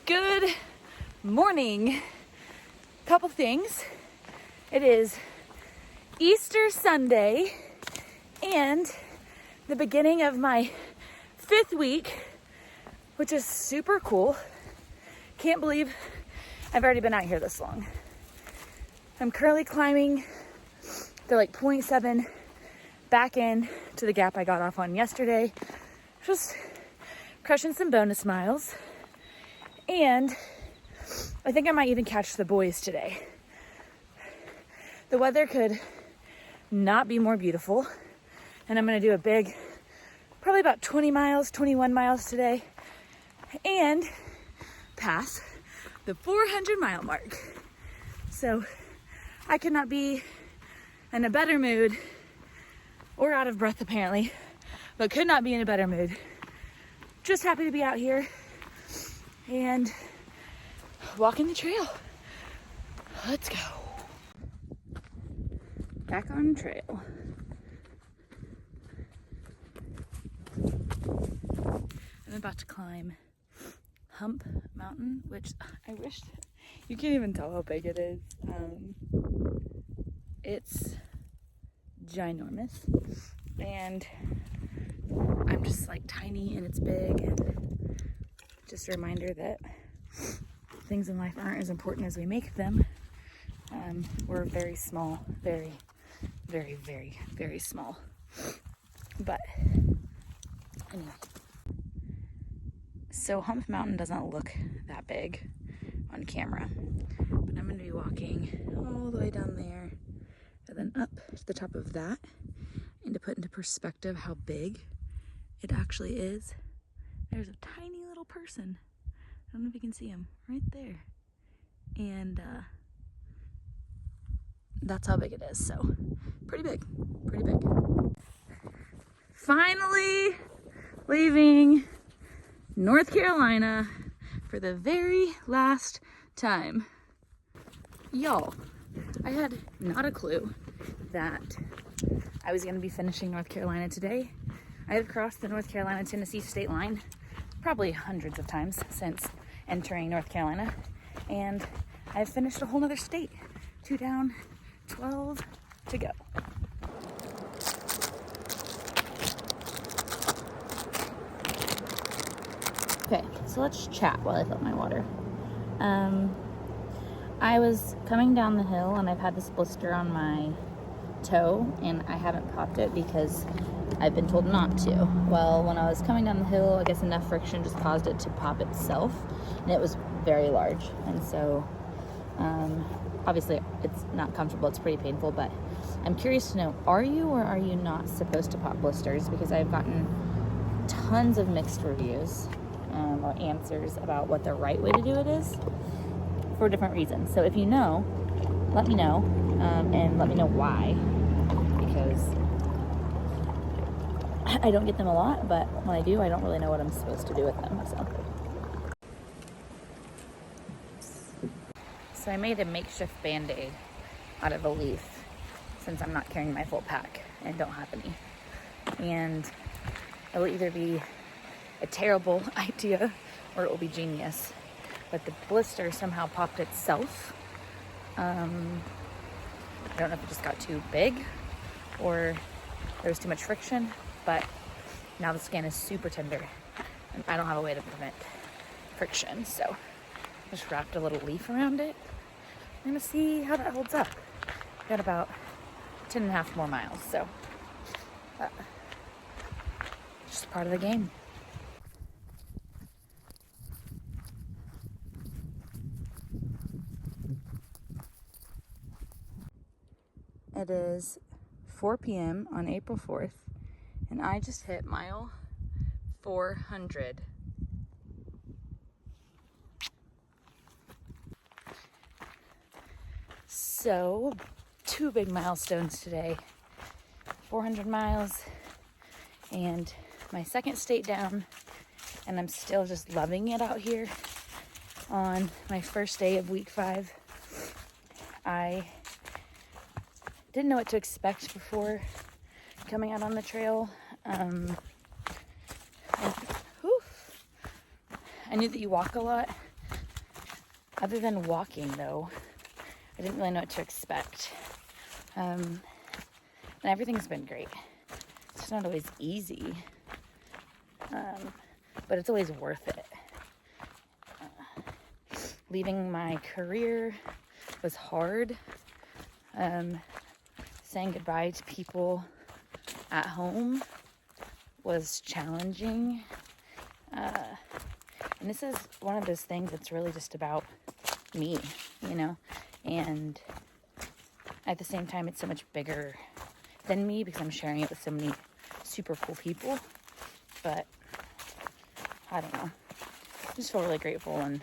Good morning. Couple things. It is Easter Sunday and the beginning of my 5th week, which is super cool. Can't believe I've already been out here this long. I'm currently climbing the 0.7 back in to the gap I got off on yesterday. Just crushing some bonus miles. And I think I might even catch the boys today. The weather could not be more beautiful. And I'm going to do a big, probably about 20 miles, 21 miles today. And pass the 400 mile mark. So I could not be in a better mood, or out of breath apparently, but could not be in a better mood. Just happy to be out here and walking the trail. Let's go. Back on trail. I'm about to climb Hump Mountain, which I wish, you can't even tell how big it is. It's ginormous, and I'm just tiny and it's big, and just a reminder that things in life aren't as important as we make them. We're very small, very, very, very, very small. But anyway, so Hump Mountain doesn't look that big on camera, but I'm going to be walking all the way down there and then up to the top of that. And to put into perspective how big it actually is, there's a tiny little person. I don't know if you can see him right there. And that's how big it is. So pretty big, pretty big. Finally leaving North Carolina for the very last time. Y'all, I had not a clue that I was going to be finishing North Carolina today. I have crossed the North Carolina-Tennessee state line probably hundreds of times since entering North Carolina, and I've finished a whole nother state. 2 down, 12 to go. Okay, so let's chat while I fill my water. I was coming down the hill and I've had this blister on my toe, and I haven't popped it because I've been told not to. Well, when I was coming down the hill, I guess enough friction just caused it to pop itself, and it was very large. And so obviously it's not comfortable, it's pretty painful, but I'm curious to know, are you or are you not supposed to pop blisters? Because I've gotten tons of mixed reviews or answers about what the right way to do it is for different reasons. So if you know, let me know, and let me know why, because I don't get them a lot, but when I do, I don't really know what I'm supposed to do with them. So I made a makeshift Band-Aid out of a leaf, since I'm not carrying my full pack and don't have any. And it will either be a terrible idea or it will be genius. But the blister somehow popped itself. I don't know if it just got too big or there was too much friction, but now the skin is super tender and I don't have a way to prevent friction. So I just wrapped a little leaf around it. I'm gonna see how that holds up. Got about 10.5 more miles, so just part of the game. It is 4 p.m. on April 4th, and I just hit mile 400. So, 2 big milestones today. 400 miles and my second state down, and I'm still just loving it out here on my first day of week 5. I didn't know what to expect before coming out on the trail. I knew that you walk a lot, Other than walking, though, I didn't really know what to expect. And everything's been great. It's not always easy, but it's always worth it. Leaving my career was hard. Saying goodbye to people at home was challenging. And this is one of those things that's really just about me, you know? And at the same time, it's so much bigger than me because I'm sharing it with so many super cool people. But I don't know. I just feel really grateful, and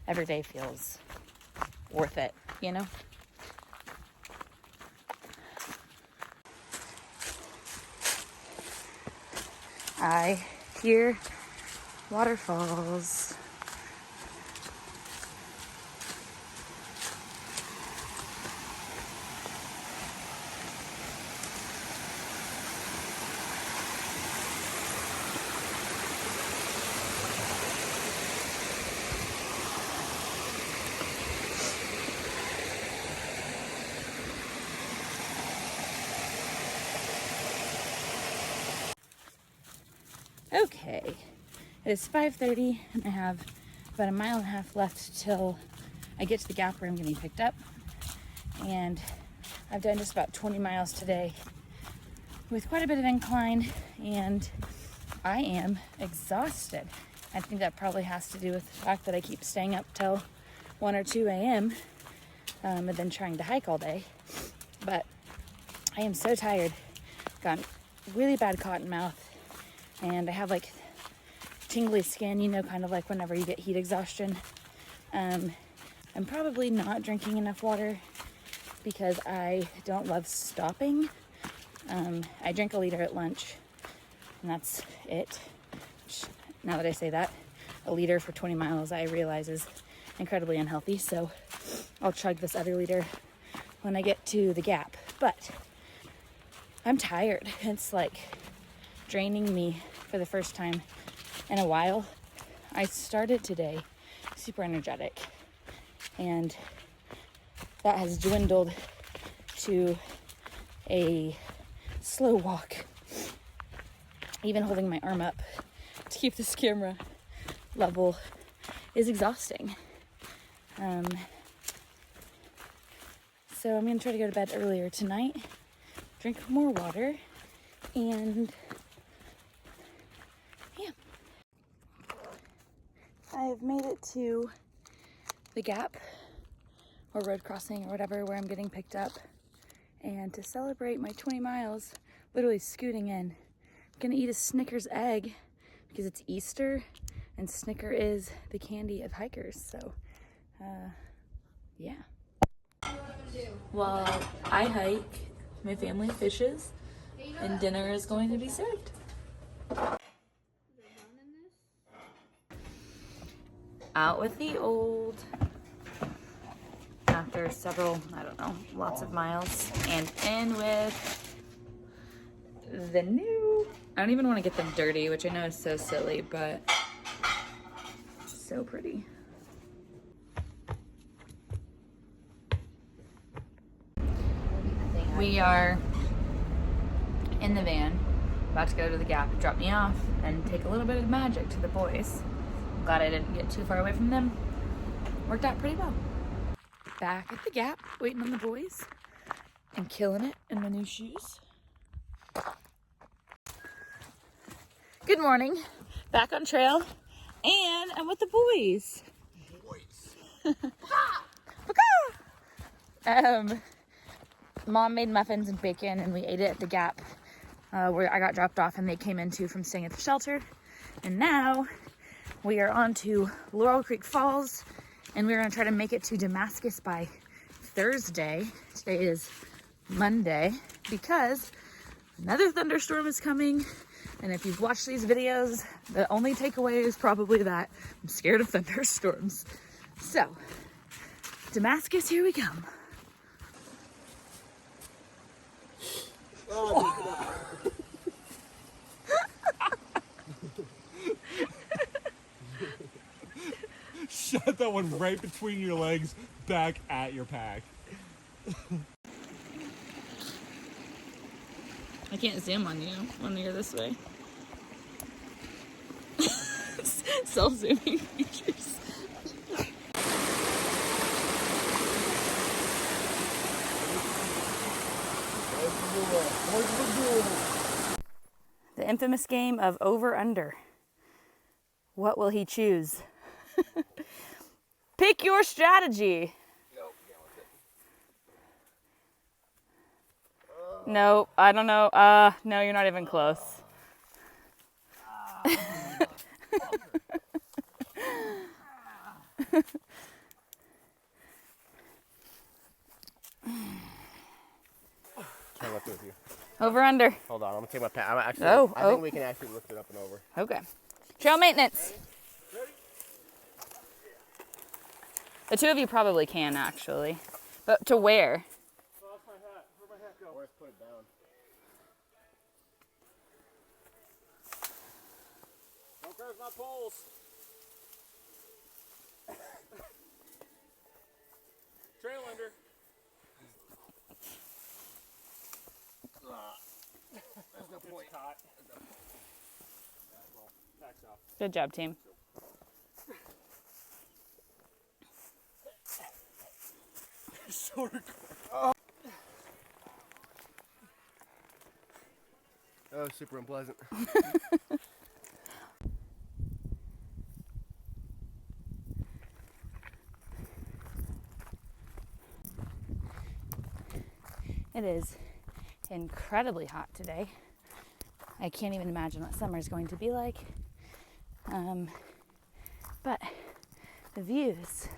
every day feels worth it, you know? I hear waterfalls. Okay, it is 5:30 and I have about a mile and a half left till I get to the gap where I'm getting picked up. And I've done just about 20 miles today with quite a bit of incline, and I am exhausted. I think that probably has to do with the fact that I keep staying up till 1 or 2 a.m. And then trying to hike all day. But I am so tired. Got really bad cotton mouth. And I have like tingly skin, you know, kind of like whenever you get heat exhaustion. I'm probably not drinking enough water because I don't love stopping. I drink a liter at lunch, and that's it. Now that I say that, a liter for 20 miles I realize is incredibly unhealthy. So I'll chug this other liter when I get to the gap. But I'm tired. It's like draining me for the first time in a while. I started today super energetic, and that has dwindled to a slow walk. Even holding my arm up to keep this camera level is exhausting. So I'm gonna try to go to bed earlier tonight, drink more water, and yeah. I have made it to the gap or road crossing or whatever where I'm getting picked up. And to celebrate my 20 miles, literally scooting in, I'm gonna eat a Snickers egg because it's Easter and Snicker is the candy of hikers. So, yeah. While I hike, my family fishes, and dinner is going to be served. Out with the old. After several, I don't know, lots of miles, and in with the new. I don't even want to get them dirty, which I know is so silly, but so pretty. We are in the van, about to go to the gap, drop me off, and take a little bit of magic to the boys. Glad I didn't get too far away from them. Worked out pretty well. Back at the gap, waiting on the boys, and killing it in my new shoes. Good morning. Back on trail, and I'm with the boys. Mom made muffins and bacon, and we ate it at the gap where I got dropped off and they came into from staying at the shelter. And now we are on to Laurel Creek Falls, and we're gonna try to make it to Damascus by Thursday. Today is Monday because another thunderstorm is coming. And if you've watched these videos, the only takeaway is probably that I'm scared of thunderstorms. So, Damascus, here we come. shot that one right between your legs, back at your pack. I can't zoom on you when you're this way. Self-zooming features. The infamous game of over-under. What will he choose? Pick your strategy. No, I don't know. No, you're not even close. Try to lift it with you. Over under. Hold on, I'm gonna take my pack. I think we can actually lift it up and over. Okay. Trail maintenance. Ready? The two of you probably can actually, but to where? Oh, that's my hat. Where'd my hat go? Or let's put it down. Don't curse my poles. Trail under. There's no point. It's caught. Well, pack's off. Good job, team. So recorded. That was super unpleasant. It is incredibly hot today. I can't even imagine what summer is going to be like. But the views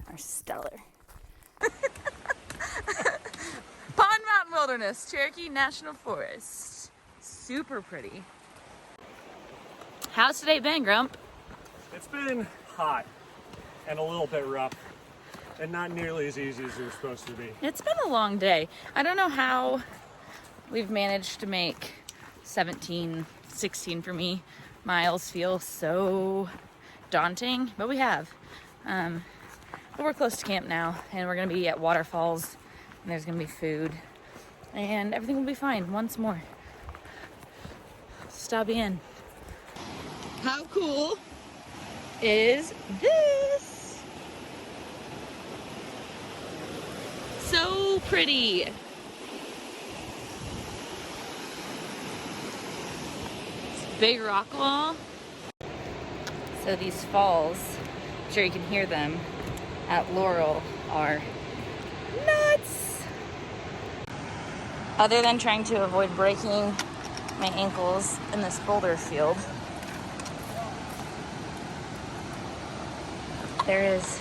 are stellar. Pond Mountain Wilderness, Cherokee National Forest. Super pretty. How's today been, Grump? It's been hot and a little bit rough and not nearly as easy as it was supposed to be. It's been a long day. I don't know how we've managed to make 17, 16 for me miles feel so daunting, but we have. But we're close to camp now, and we're gonna be at waterfalls, and there's gonna be food, and everything will be fine once more. Stop in. How cool is this? So pretty. It's a big rock wall. So these falls, I'm sure you can hear them, at Laurel are nuts. Other than trying to avoid breaking my ankles in this boulder field, there is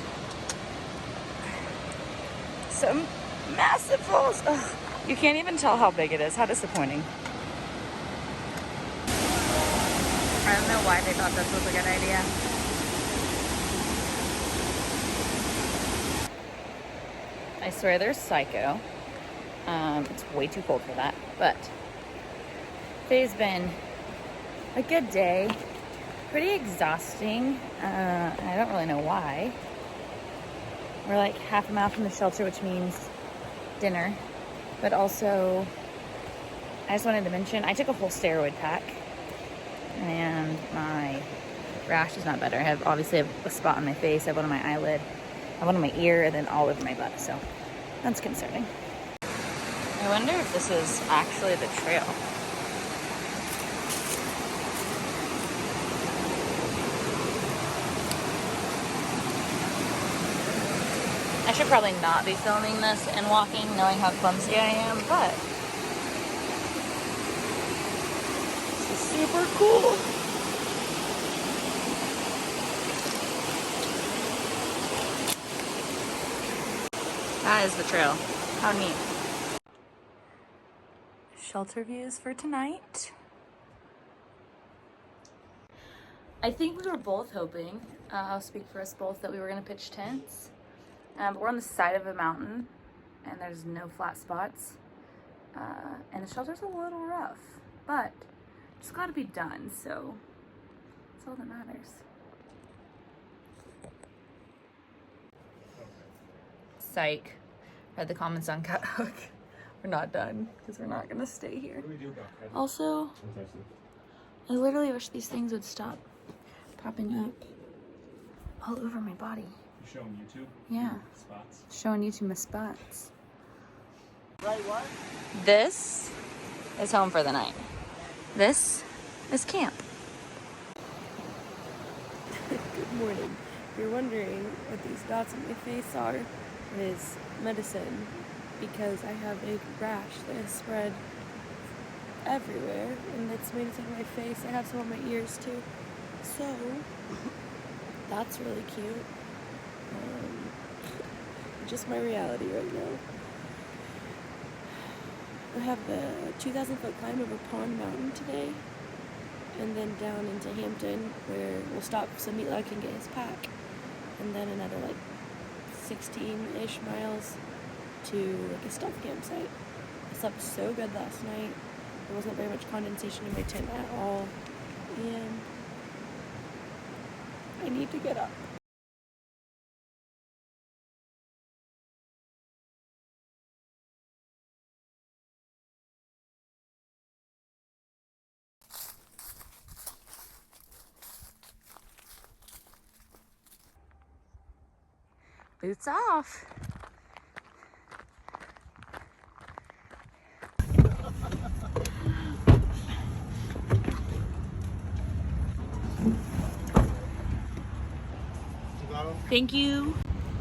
some massive falls. Ugh, you can't even tell how big it is. How disappointing. I don't know why they thought this was a good idea. I swear they're psycho. It's way too cold for that, but today's been a good day. Pretty exhausting. I don't really know why. We're like half a mile from the shelter, which means dinner. But also, I just wanted to mention, I took a whole steroid pack, and my rash is not better. I have obviously a spot on my face, I have one on my eyelid, I have one on my ear, and then all over my butt, so that's concerning. I wonder if this is actually the trail. I should probably not be filming this and walking, knowing how clumsy I am, but this is super cool. That is the trail. How neat. Shelter views for tonight. I think we were both hoping, I'll speak for us both, that we were going to pitch tents. But we're on the side of a mountain, and there's no flat spots. And the shelter's a little rough, but it's got to be done, so that's all that matters. Psych. Read the comments on Cut Hook. We're not done because we're not gonna stay here. What do we do about that? Also, I literally wish these things would stop popping up all over my body. You showing YouTube? Yeah. Spots. Showing YouTube my spots. Right, what? This is home for the night. This is camp. Good morning. If you're wondering what these dots on my face are, it is medicine because I have a rash that has spread everywhere and it's made it to my face. I have some on my ears too. So, that's really cute. Just my reality right now. I have the 2,000-foot climb over Pond Mountain today, and then down into Hampton, where we'll stop so Meatloaf can get his pack, and then another like 16-ish miles to like a stealth campsite. I slept so good last night. There wasn't very much condensation in my tent at all, and I need to get up. Boots off. Thank you.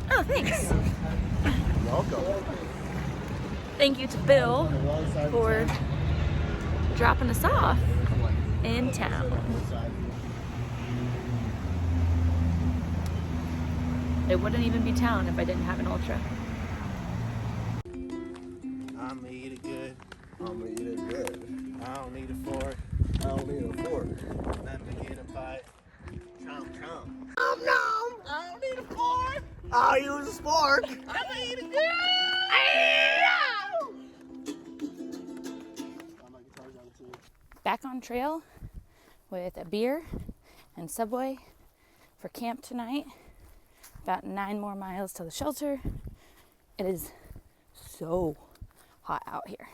Oh, thanks. Welcome. Thank you to Bill for dropping us off in town. It wouldn't even be town if I didn't have an Ultra. I'ma eat it good. I'ma eat it good. I don't need a fork. I don't need a fork. Nothing to get a bite. Chomp chomp. Nom nom. I don't need a fork. I'll use a fork. I'ma eat it good. Back on trail with a beer and Subway for camp tonight. About 9 more miles to the shelter. It is so hot out here.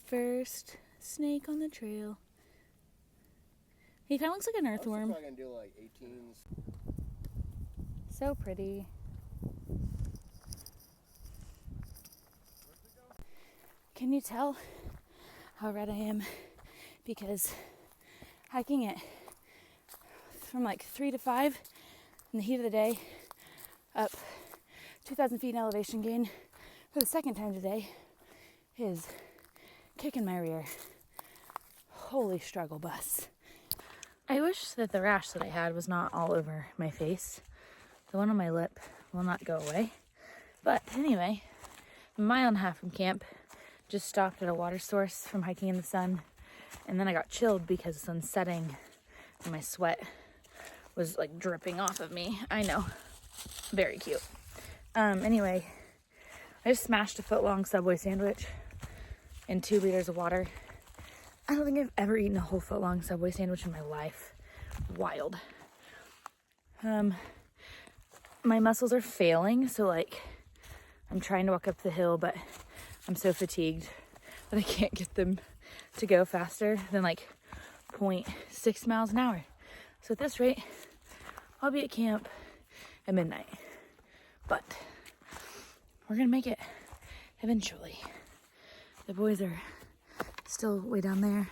First snake on the trail. He kind of looks like an earthworm. I can do like 18s. So pretty. Can you tell how red I am? Because hiking it from like 3 to 5 in the heat of the day, up 2,000 feet in elevation gain for the second time today is kicking my rear. Holy struggle bus. I wish that the rash that I had was not all over my face. The one on my lip will not go away. But anyway, a mile and a half from camp, just stopped at a water source from hiking in the sun, and then I got chilled because the sun's setting and my sweat was like dripping off of me. I know. Very cute. Anyway, I just smashed a foot-long Subway sandwich and 2 liters of water. I don't think I've ever eaten a whole foot-long Subway sandwich in my life. Wild. My muscles are failing, so like I'm trying to walk up the hill, but I'm so fatigued that I can't get them to go faster than like 0.6 miles an hour. So at this rate, I'll be at camp at midnight. But we're gonna make it eventually. The boys are still way down there,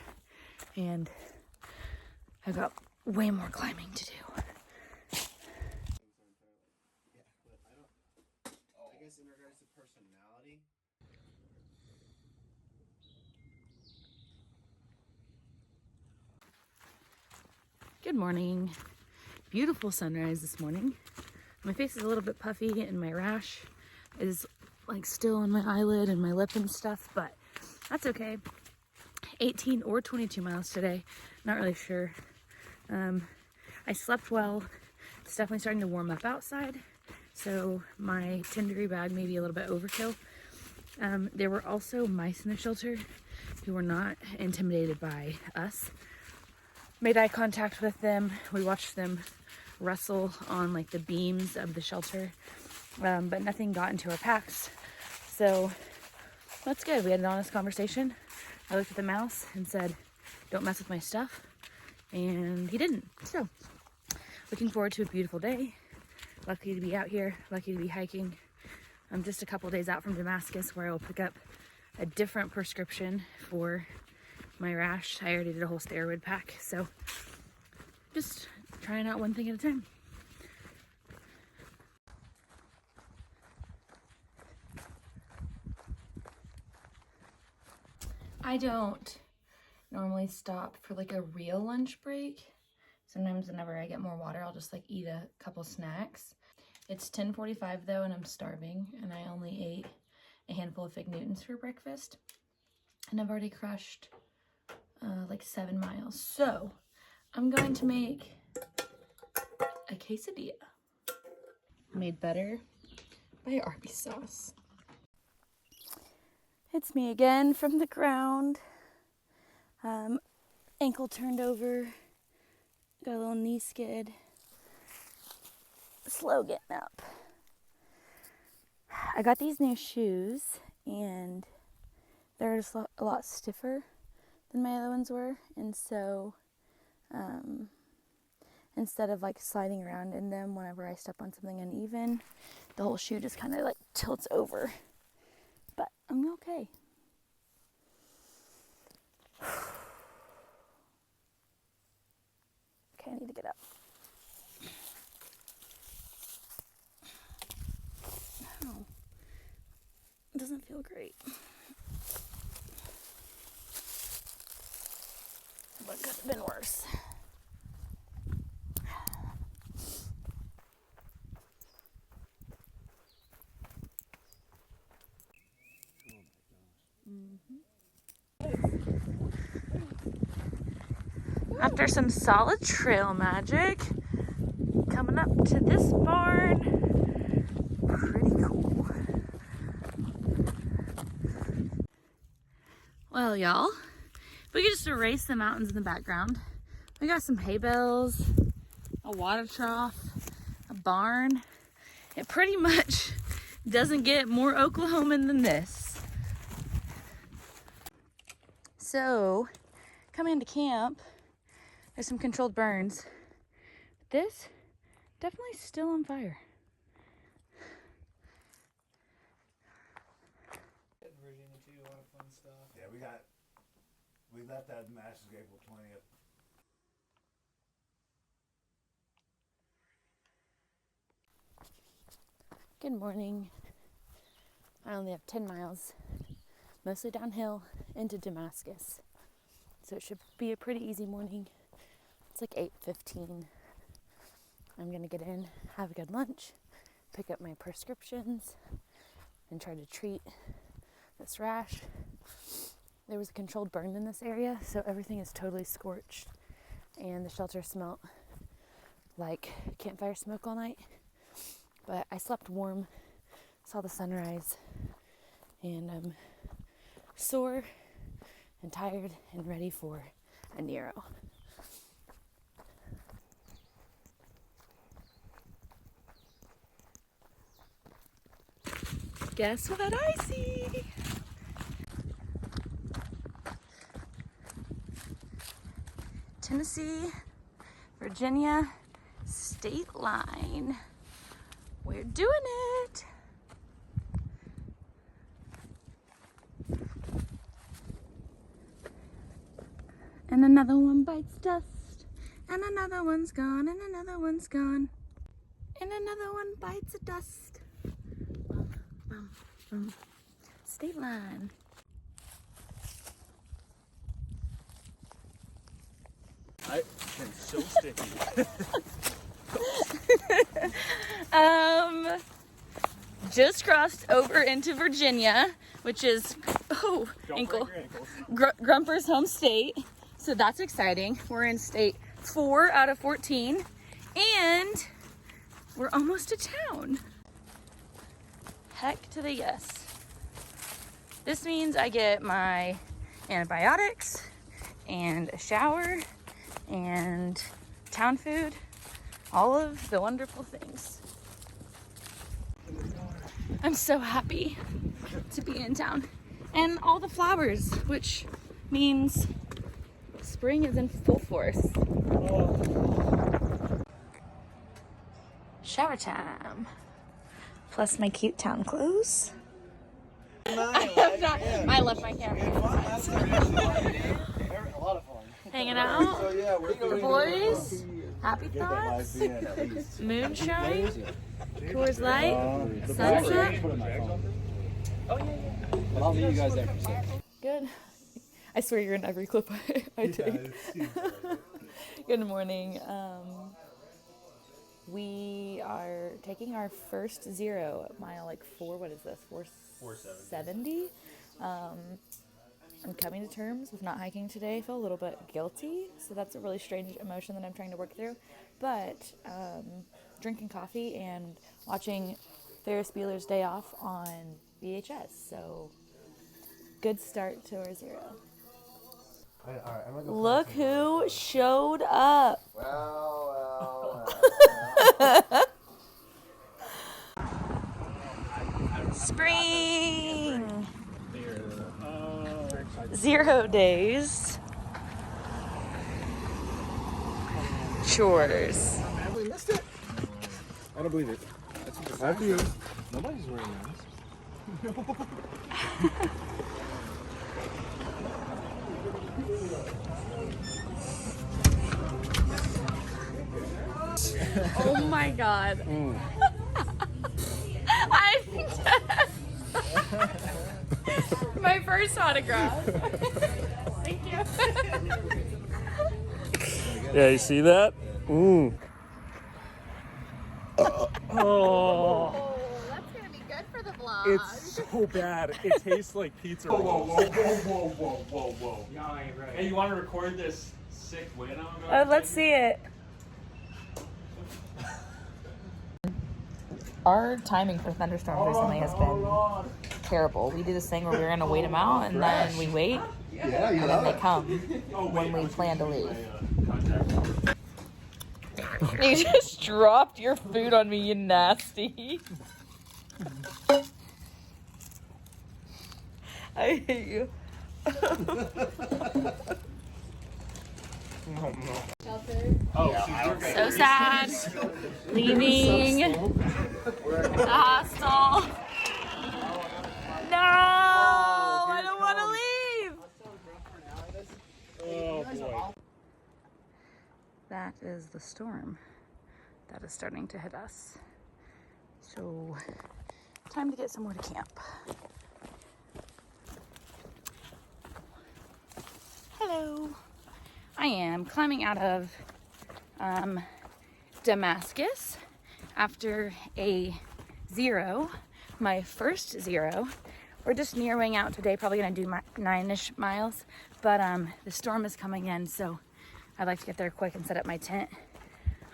and I've got way more climbing to do. I guess in regards to personality. Good morning. Beautiful sunrise this morning. My face is a little bit puffy and my rash is like still on my eyelid and my lip and stuff, but that's okay. 18 or 22 miles today, not really sure. I slept well. It's definitely starting to warm up outside, so my 10-degree bag may be a little bit overkill. There were also mice in the shelter who were not intimidated by us. Made eye contact with them. We watched them rustle on like the beams of the shelter, but nothing got into our packs. So that's good. We had an honest conversation. I looked at the mouse and said, don't mess with my stuff. And he didn't. So looking forward to a beautiful day. Lucky to be out here, lucky to be hiking. I'm just a couple days out from Damascus, where I will pick up a different prescription for my rash. I already did a whole steroid pack, so just trying out one thing at a time. I don't normally stop for like a real lunch break. Sometimes whenever I get more water, I'll just like eat a couple snacks. It's 10:45 though, and I'm starving, and I only ate a handful of Fig Newtons for breakfast. And I've already crushed like 7 miles. So I'm going to make a quesadilla. Made better by Arby's sauce. It's me again from the ground. Ankle turned over. Got a little knee skid. Slow getting up. I got these new shoes and they're just a lot stiffer than my other ones were, and so instead of like sliding around in them whenever I step on something uneven, the whole shoe just kind of like tilts over. But I'm okay. Okay, I need to get up. Oh, it doesn't feel great. But could have been worse. After some solid trail magic, coming up to this barn. Pretty cool. Well, y'all, we could just erase the mountains in the background. We got some hay bales, a water trough, a barn. It pretty much doesn't get more Oklahoman than this. So, coming into camp, there's some controlled burns. This, definitely still on fire. Virginia too, a lot of fun stuff. Yeah, we left that Damascus April 20th. Good morning. I only have 10 miles, mostly downhill into Damascus. So it should be a pretty easy morning. It's like 8:15. I'm gonna get in, have a good lunch, pick up my prescriptions, and try to treat this rash. There was a controlled burn in this area, so everything is totally scorched, and the shelter smelt like campfire smoke all night. But I slept warm, saw the sunrise, and I'm sore and tired and ready for a Nero. Guess what I see? Tennessee, Virginia state line. We're doing it. And another one bites dust, and another one's gone, and another one's gone, and another one bites a dust. Boom, boom. State line. I am so sticky. Just crossed over into Virginia, which is Don't ankle. break your ankles. Grumper's home state. So that's exciting. We're in state 4 out of 14, and we're almost to town. Heck to the yes. This means I get my antibiotics and a shower and town food all of the wonderful things. I'm so happy to be in town. And all the flowers, which means spring is in full force. Shower time. Plus my cute town clothes. I left my camera. A lot of fun. Hanging out. So yeah, we're The boys. Happy thoughts. Moonshine. Coors Light. Sunset. But I'll meet you guys there for sure. Good. I swear you're in every clip I take. Good morning. We are taking our first 0 at mile like 470. I'm coming to terms with not hiking today. I feel a little bit guilty, so that's a really strange emotion that I'm trying to work through. But drinking coffee and watching Ferris Bueller's Day Off on VHS, so good start to our 0. Look who showed up. Spring. 0 days. Chores. We missed it. I don't believe it. I do. Nobody's wearing masks. Oh my god. I'm dead. My first autograph. Thank you. Yeah, you see that? Ooh. Oh, That's gonna be good for the vlog. it's so bad. It tastes like pizza rolls. Whoa. Yeah, I ain't right. Hey, you want to record this sick win I'm going to Let's see it. Our timing for thunderstorms recently has been terrible. We do this thing where we're going to wait them out, and then we wait, Yeah, you and then they come when we plan to leave. You just dropped your food on me, you nasty. I hate you. So sad. Leaving the hostel. No, I don't want to leave. Oh boy. That is the storm that is starting to hit us. So, time to get somewhere to camp. Hello. I am climbing out of Damascus after a 0, my first 0. We're just nearing out today, probably gonna do 9-ish miles, but the storm is coming in, so I'd like to get there quick and set up my tent.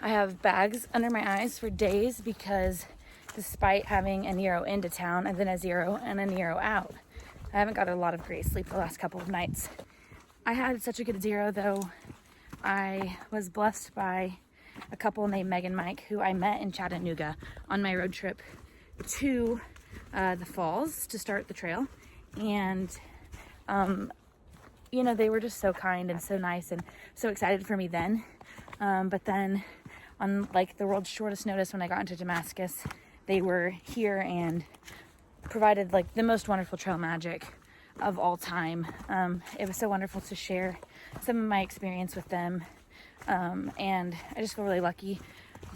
I have bags under my eyes for days because despite having a 0 into town and then a 0 and a 0 out, I haven't got a lot of great sleep the last couple of nights. I had such a good 0 though. I was blessed by a couple named Meg and Mike who I met in Chattanooga on my road trip to the falls to start the trail. And, you know, they were just so kind and so nice and so excited for me then. But then on like the world's shortest notice when I got into Damascus, they were here and provided like the most wonderful trail magic of all time. It was so wonderful to share some of my experience with them. And I just feel really lucky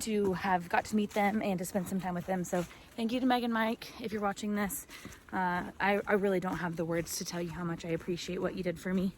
to have got to meet them and to spend some time with them. So thank you to Meg and Mike. If you're watching this, I really don't have the words to tell you how much I appreciate what you did for me.